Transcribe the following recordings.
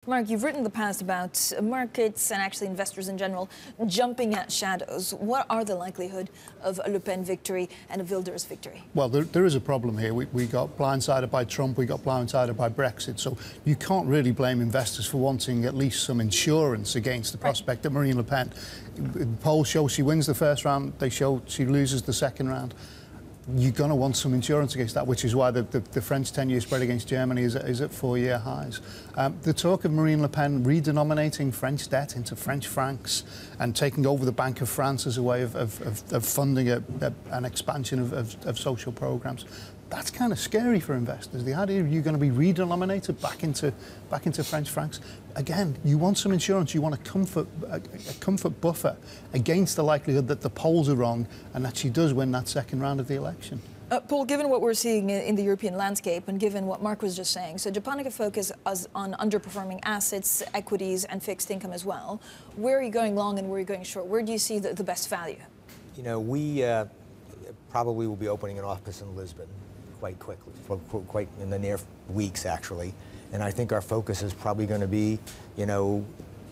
Mark, you've written in the past about markets and actually investors in general jumping at shadows. What are the likelihood of a Le Pen victory and a Wilders victory? Well, there is a problem here. We got blindsided by Trump, we got blindsided by Brexit, so you can't really blame investors for wanting at least some insurance against the prospect that Marine Le Pen. Polls show she wins the first round, they show she loses the second round. You're going to want some insurance against that, which is why the French 10-year spread against Germany is at 4-year highs. The talk of Marine Le Pen redenominating French debt into French francs and taking over the Bank of France as a way of funding an expansion of social programmes, that's kind of scary for investors. The idea of you going to be redenominated back into French francs. Again, you want some insurance. You want a comfort buffer against the likelihood that the polls are wrong and that she does win that second round of the election. Paul, given what we're seeing in the European landscape and given what Mark was just saying, so Japonica focus on underperforming assets, equities and fixed income as well. Where are you going long and where are you going short? Where do you see the best value? You know, we probably will be opening an office in Lisbon quite quickly, quite in the near weeks actually. And I think our focus is probably going to be, you know,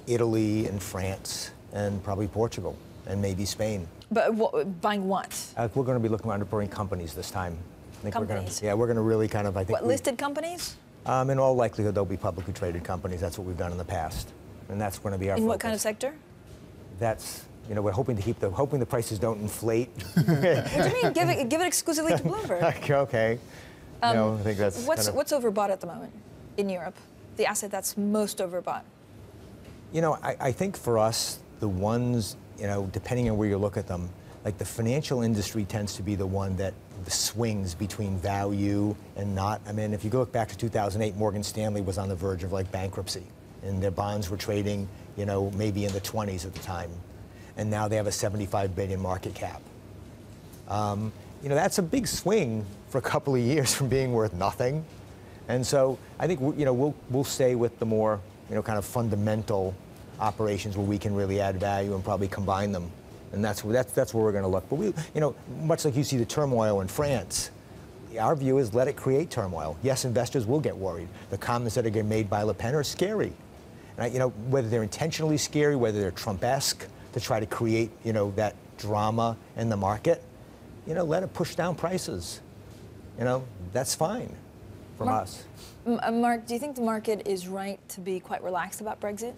Italy and France and probably Portugal and maybe Spain. But buying what? We're going to be looking at underperforming companies this time. I think companies? we're going to really kind of, I think. What, listed companies? In all likelihood, they'll be publicly traded companies. That's what we've done in the past. And that's going to be our focus. In what kind of sector? That's, you know, we're hoping to hoping the prices don't inflate. What do you mean? Give it exclusively to Bloomberg. Okay. No, I think that's what's overbought at the moment in Europe? The asset that's most overbought? You know, I think for us, the ones, you know, depending on where you look at them, like the financial industry tends to be the one that swings between value and not. I mean, if you go look back to 2008, Morgan Stanley was on the verge of like bankruptcy, and their bonds were trading, you know, maybe in the 20s at the time. And now they have a 75 billion market cap. You know, that's a big swing for a couple of years from being worth nothing. And so I think, you know, we'll stay with the more, you know, kind of fundamental operations where we can really add value and probably combine them. And that's where we're going to look. But we, you know, much like you see the turmoil in France, our view is let it create turmoil. Yes, investors will get worried. The comments that are getting made by Le Pen are scary. And you know, whether they're intentionally scary, whether they're Trump-esque to try to create, you know, that drama in the market, you know, let it push down prices. You know, that's fine from us. Mark, do you think the market is right to be quite relaxed about Brexit?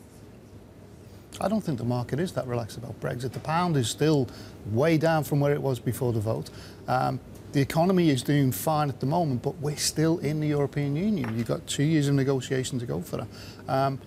I don't think the market is that relaxed about Brexit. The pound is still way down from where it was before the vote. The economy is doing fine at the moment, but we're still in the European Union. You've got 2 years of negotiation to go for that.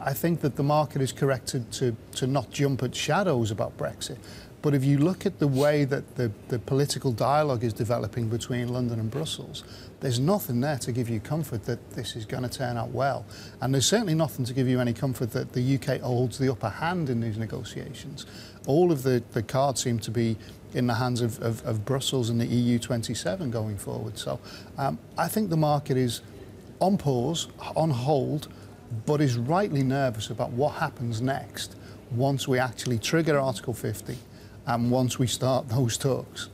I think that the market is correct to not jump at shadows about Brexit. But if you look at the way that the political dialogue is developing between London and Brussels, there's nothing there to give you comfort that this is going to turn out well. And there's certainly nothing to give you any comfort that the UK holds the upper hand in these negotiations. All of the cards seem to be in the hands of Brussels and the EU 27 going forward. So I think the market is on pause, on hold, but is rightly nervous about what happens next once we actually trigger Article 50 and once we start those talks.